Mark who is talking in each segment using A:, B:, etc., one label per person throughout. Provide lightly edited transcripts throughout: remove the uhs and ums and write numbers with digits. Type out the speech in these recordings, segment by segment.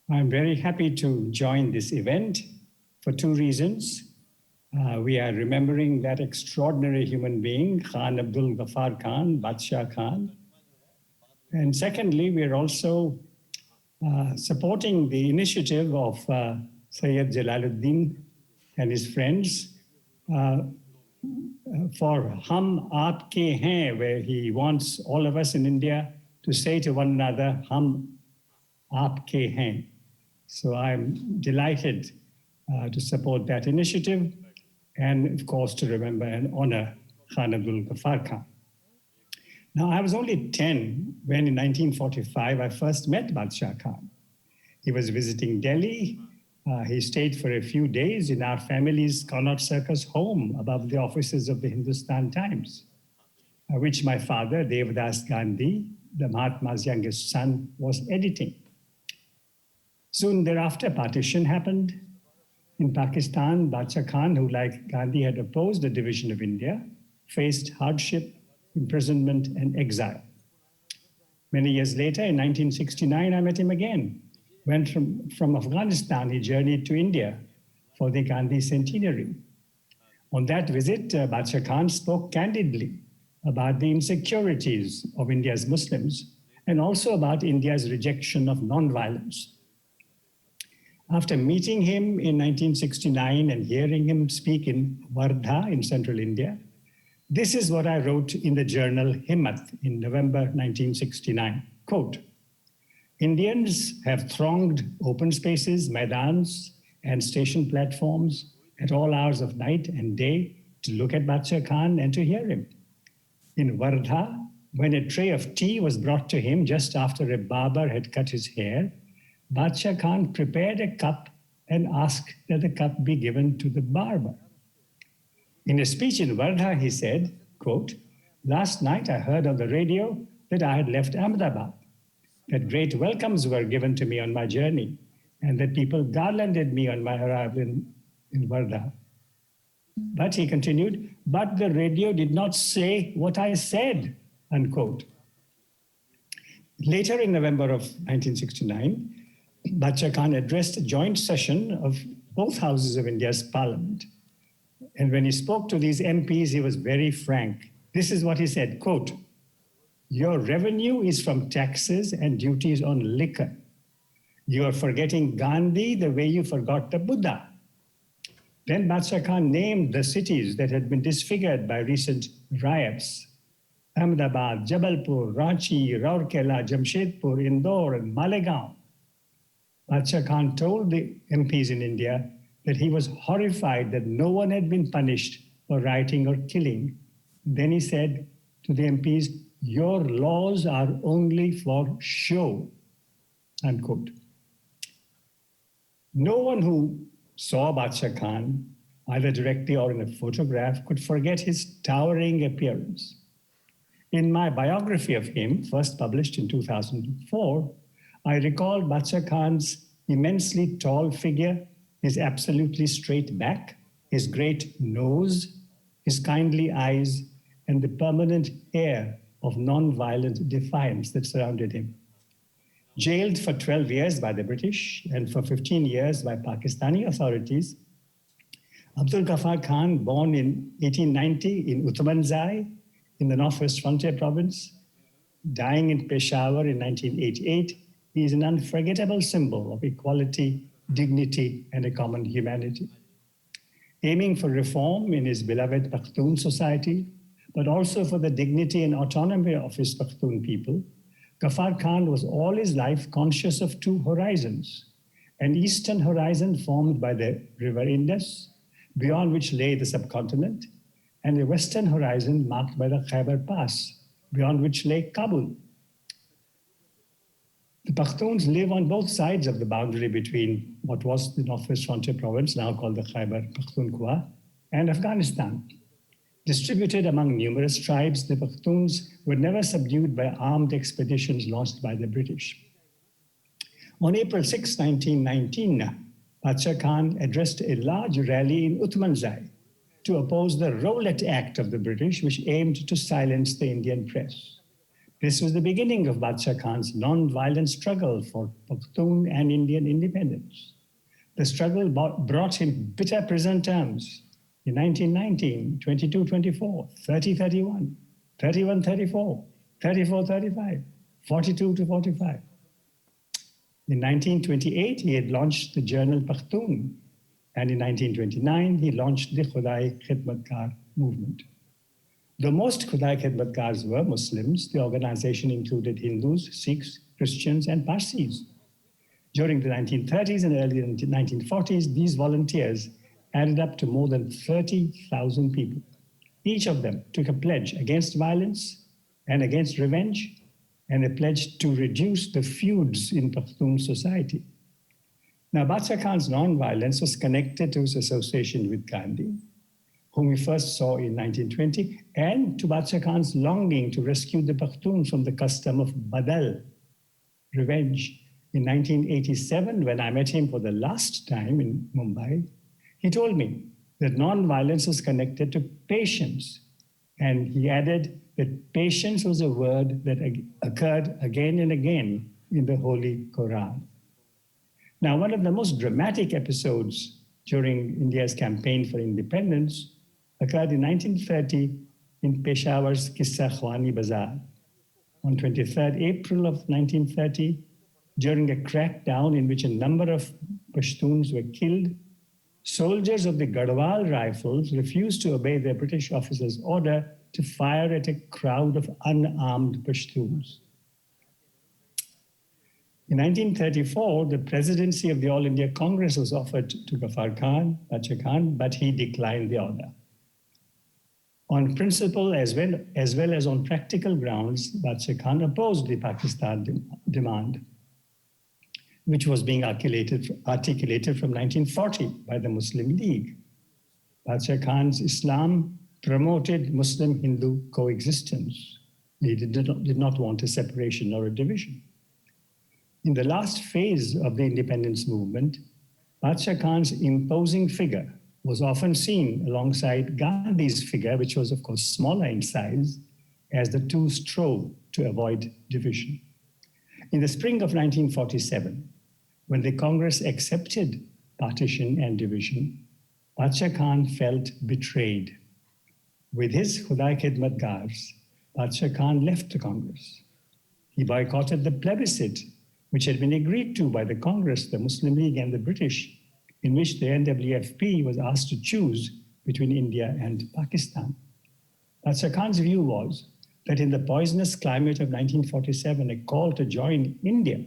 A: I'm very happy to join this event for two reasons. We are remembering that extraordinary human being, Khan Abdul Ghaffar Khan, Badshah Khan. And secondly, we are also supporting the initiative of Sayyid Jalaluddin and his friends for Hum Aapke Hain, where he wants all of us in India to say to one another, Hum Aapke Hain. So I'm delighted to support that initiative and, of course, to remember and honor Khan Abdul Ghaffar Khan. Now, I was only 10 when in 1945 I first met Badshah Khan. He was visiting Delhi. He stayed for a few days in our family's Connaught Circus home above the offices of the Hindustan Times, which my father, Devdas Gandhi, the Mahatma's youngest son, was editing. Soon thereafter, partition happened. In Pakistan, Badshah Khan, who like Gandhi had opposed the division of India, faced hardship, imprisonment, and exile. Many years later, in 1969, I met him again. When from Afghanistan, he journeyed to India for the Gandhi centenary. On that visit, Badshah Khan spoke candidly about the insecurities of India's Muslims and also about India's rejection of nonviolence. After meeting him in 1969 and hearing him speak in Wardha in central India, this is what I wrote in the journal Himmat in November 1969. Quote, Indians have thronged open spaces, maidans, and station platforms at all hours of night and day to look at Badshah Khan and to hear him. In Wardha, when a tray of tea was brought to him just after a barber had cut his hair, Badshah Khan prepared a cup and asked that the cup be given to the barber. In a speech in Wardha, he said, quote, last night I heard on the radio that I had left Ahmedabad, that great welcomes were given to me on my journey, and that people garlanded me on my arrival in Wardha. But he continued, but the radio did not say what I said, unquote. Later in November of 1969, Badshah Khan addressed a joint session of both houses of India's parliament. And when he spoke to these MPs, he was very frank. This is what he said, quote, your revenue is from taxes and duties on liquor. You are forgetting Gandhi the way you forgot the Buddha. Then Badshah Khan named the cities that had been disfigured by recent riots. Ahmedabad, Jabalpur, Ranchi, Rourkela, Jamshedpur, Indore, and Malegaon. Badshah Khan told the MPs in India that he was horrified that no one had been punished for rioting or killing. Then he said to the MPs, your laws are only for show, unquote. No one who saw Badshah Khan, either directly or in a photograph, could forget his towering appearance. In my biography of him, first published in 2004, I recall Badshah Khan's immensely tall figure, his absolutely straight back, his great nose, his kindly eyes, and the permanent air of non-violent defiance that surrounded him. Jailed for 12 years by the British and for 15 years by Pakistani authorities, Abdul Ghaffar Khan, born in 1890 in Uthmanzai in the Northwest Frontier Province, dying in Peshawar in 1988, he is an unforgettable symbol of equality, dignity, and a common humanity. Aiming for reform in his beloved Pakhtun society, but also for the dignity and autonomy of his Pakhtun people, Ghaffar Khan was all his life conscious of two horizons, an eastern horizon formed by the river Indus, beyond which lay the subcontinent, and a western horizon marked by the Khyber Pass, beyond which lay Kabul. The Pakhtuns live on both sides of the boundary between what was the Northwest Frontier Province, now called the Khyber Pakhtunkhwa, and Afghanistan. Distributed among numerous tribes, the Pakhtuns were never subdued by armed expeditions launched by the British. On April 6, 1919, Badshah Khan addressed a large rally in Uthmanzai to oppose the Rowlatt Act of the British, which aimed to silence the Indian press. This was the beginning of Badshah Khan's non-violent struggle for Pakhtun and Indian independence. The struggle brought him bitter prison terms in 1919, 22-24, 30-31, 31-34, 34-35, 42-45. In 1928, he had launched the journal Pakhtun, and in 1929, he launched the Khudai Khidmatkar movement. Though most Khudai Khidmatkars were Muslims, the organization included Hindus, Sikhs, Christians, and Parsis. During the 1930s and early 1940s, these volunteers added up to more than 30,000 people. Each of them took a pledge against violence and against revenge, and a pledge to reduce the feuds in Pakhtun society. Now, Badshah Khan's non-violence was connected to his association with Gandhi, whom we first saw in 1920, and to Badshah Khan's longing to rescue the Pakhtuns from the custom of badal, revenge. In 1987, when I met him for the last time in Mumbai, he told me that non-violence was connected to patience. And he added that patience was a word that occurred again and again in the Holy Quran. Now, one of the most dramatic episodes during India's campaign for independence occurred in 1930 in Peshawar's Qissa Khwani Bazaar. On 23rd April of 1930, during a crackdown in which a number of Pashtuns were killed, soldiers of the Garhwal Rifles refused to obey their British officer's order to fire at a crowd of unarmed Pashtuns. In 1934, the presidency of the All India Congress was offered to Ghaffar Khan, Badshah Khan, but he declined the order. On principle as well as on practical grounds, Badshah Khan opposed the Pakistan demand, which was being articulated from 1940 by the Muslim League. Badshah Khan's Islam promoted Muslim-Hindu coexistence. He did not want a separation or a division. In the last phase of the independence movement, Badshah Khan's imposing figure was often seen alongside Gandhi's figure, which was, of course, smaller in size, as the two strove to avoid division. In the spring of 1947, when the Congress accepted partition and division, Badshah Khan felt betrayed. With his Khudai Khidmatkars, Badshah Khan left the Congress. He boycotted the plebiscite, which had been agreed to by the Congress, the Muslim League, and the British, in which the NWFP was asked to choose between India and Pakistan. Badshah Khan's view was that in the poisonous climate of 1947, a call to join India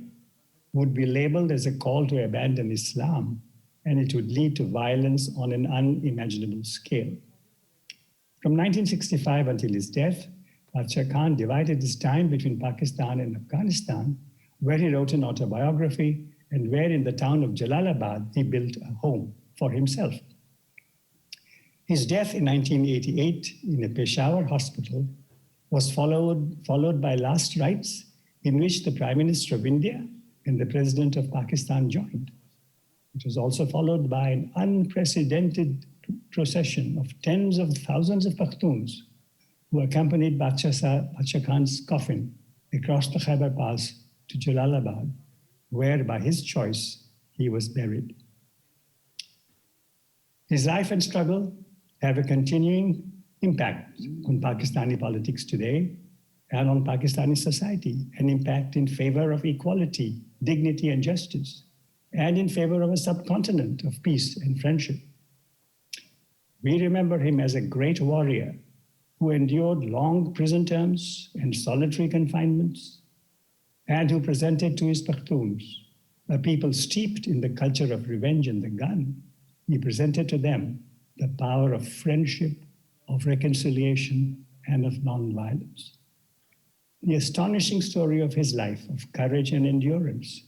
A: would be labeled as a call to abandon Islam, and it would lead to violence on an unimaginable scale. From 1965 until his death, Badshah Khan divided his time between Pakistan and Afghanistan, where he wrote an autobiography and where in the town of Jalalabad he built a home for himself. His death in 1988 in a Peshawar hospital was followed by last rites in which the Prime Minister of India and the President of Pakistan joined. It was also followed by an unprecedented procession of tens of thousands of Pakhtuns who accompanied Badshah Khan's coffin across the Khyber Pass to Jalalabad, where by his choice he was buried. His life and struggle have a continuing impact on Pakistani politics today and on Pakistani society, an impact in favor of equality, dignity, and justice, and in favor of a subcontinent of peace and friendship. We remember him as a great warrior who endured long prison terms and solitary confinements, and who presented to his Pakhtuns, a people steeped in the culture of revenge and the gun. He presented to them the power of friendship, of reconciliation, and of nonviolence. The astonishing story of his life of courage and endurance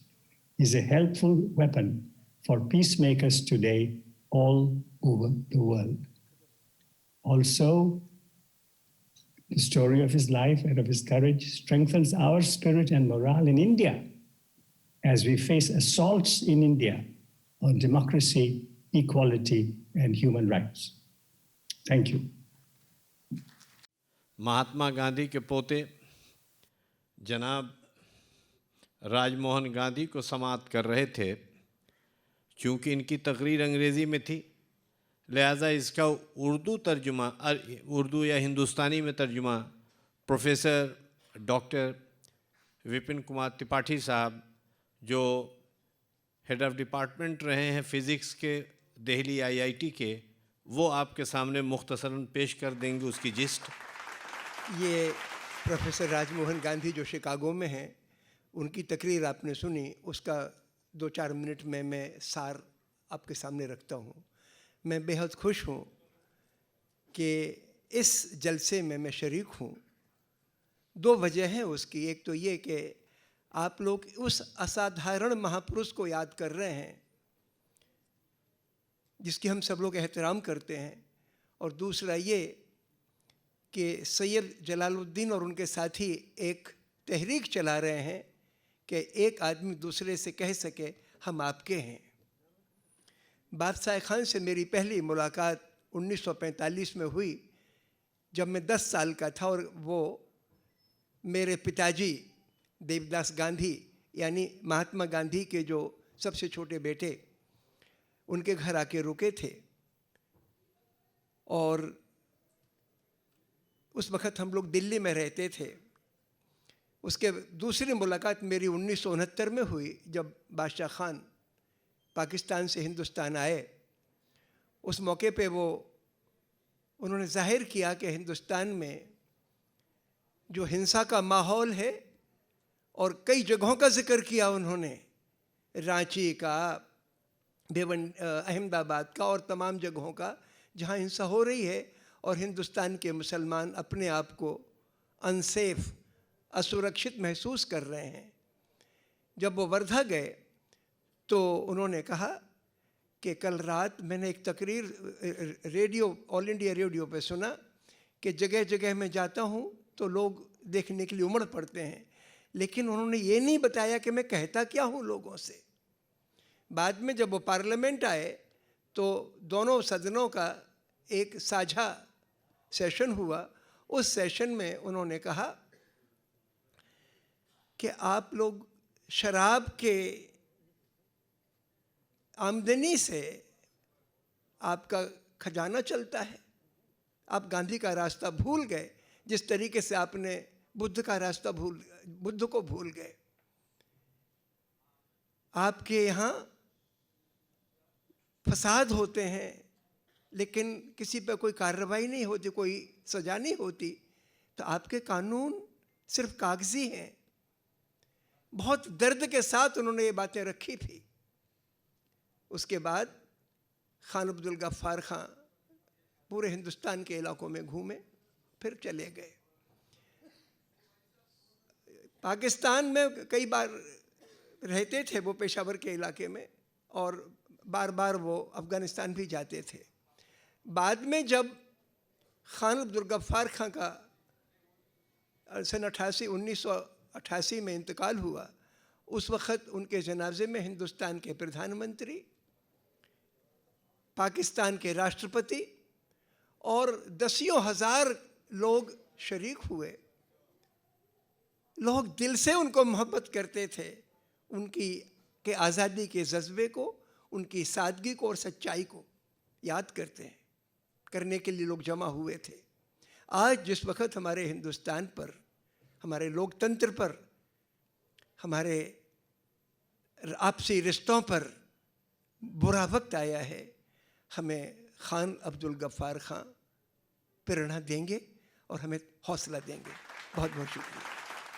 A: is a helpful weapon for peacemakers today all over the world. Also, the story of his life and of his courage strengthens our spirit and morale in India as we face assaults in India on democracy, equality, and human rights. Thank you.
B: Mahatma Gandhi के पोते जनाब राजमोहन गांधी को समाअत कर रहे थे। चूँकि इनकी तकरीर अंग्रेज़ी में थी, लिहाजा इसका उर्दू या हिंदुस्तानी में तर्जुमा प्रोफेसर डॉक्टर विपिन कुमार त्रिपाठी साहब, जो हेड ऑफ़ डिपार्टमेंट रहे हैं फ़िज़िक्स के दिल्ली IIT के, वो आपके सामने मुख्तसरन पेश कर देंगे उसकी जिस्ट।
C: ये प्रोफेसर राजमोहन गांधी जो शिकागो में हैं, उनकी तकरीर आपने सुनी, उसका 2-4 मिनट में मैं सार आपके सामने रखता हूँ। मैं बेहद खुश हूँ कि इस जलसे में मैं शरीक हूँ। 2 वजह हैं उसकी। एक तो ये कि आप लोग उस असाधारण महापुरुष को याद कर रहे हैं जिसकी हम सब लोग एहतराम करते हैं, और दूसरा ये कि सैयद जलालुद्दीन और उनके साथी एक तहरीक चला रहे हैं कि एक आदमी दूसरे से कह सके हम आपके हैं। बादशाह खान से मेरी पहली मुलाकात 1945 में हुई, जब मैं 10 साल का था, और वो मेरे पिताजी देवदास गांधी यानी महात्मा गांधी के जो सबसे छोटे बेटे, उनके घर आके रुके थे। और उस वक़्त हम लोग दिल्ली में रहते थे। उसके दूसरी मुलाकात मेरी 1969 में हुई, जब बादशाह खान पाकिस्तान से हिंदुस्तान आए। उस मौके पे उन्होंने जाहिर किया कि हिंदुस्तान में जो हिंसा का माहौल है, और कई जगहों का जिक्र किया उन्होंने, रांची का, अहमदाबाद का, और तमाम जगहों का जहाँ हिंसा हो रही है और हिंदुस्तान के मुसलमान अपने आप को अनसेफ, असुरक्षित महसूस कर रहे हैं। जब वो वर्धा गए तो उन्होंने कहा कि कल रात मैंने एक तकरीर रेडियो, ऑल इंडिया रेडियो पे सुना कि जगह जगह मैं जाता हूँ तो लोग देखने के लिए उमड़ पड़ते हैं, लेकिन उन्होंने ये नहीं बताया कि मैं कहता क्या हूँ लोगों से। बाद में जब वो पार्लियामेंट आए तो दोनों सदनों का एक साझा सेशन हुआ। उस सेशन में उन्होंने कहा कि आप लोग शराब के आमदनी से आपका खजाना चलता है, आप गांधी का रास्ता भूल गए, जिस तरीके से आपने बुद्ध का रास्ता बुद्ध को भूल गए। आपके यहाँ फसाद होते हैं, लेकिन किसी पर कोई कार्रवाई नहीं होती, कोई सज़ा नहीं होती, तो आपके कानून सिर्फ कागजी हैं। बहुत दर्द के साथ उन्होंने ये बातें रखी थी। उसके बाद खान अब्दुल गफ्फार खां पूरे हिंदुस्तान के इलाकों में घूमे, फिर चले गए। पाकिस्तान में कई बार रहते थे वो, पेशावर के इलाके में, और बार बार वो अफ़गानिस्तान भी जाते थे। बाद में जब खान अब्दुल गफ्फार खां का सन 1988 में इंतकाल हुआ, उस वक़्त उनके जनाजे में हिंदुस्तान के प्रधानमंत्री, पाकिस्तान के राष्ट्रपति और दसियों हज़ार लोग शरीक हुए। लोग दिल से उनको मोहब्बत करते थे, उनकी के आज़ादी के जज्बे को, उनकी सादगी को और सच्चाई को याद करने के लिए लोग जमा हुए थे। आज जिस वक़्त हमारे हिंदुस्तान पर, हमारे लोकतंत्र पर, हमारे आपसी रिश्तों पर बुरा वक्त आया है, हमें खान अब्दुल गफ्फार खां प्रेरणा देंगे और हमें हौसला देंगे। बहुत बहुत शुक्रिया।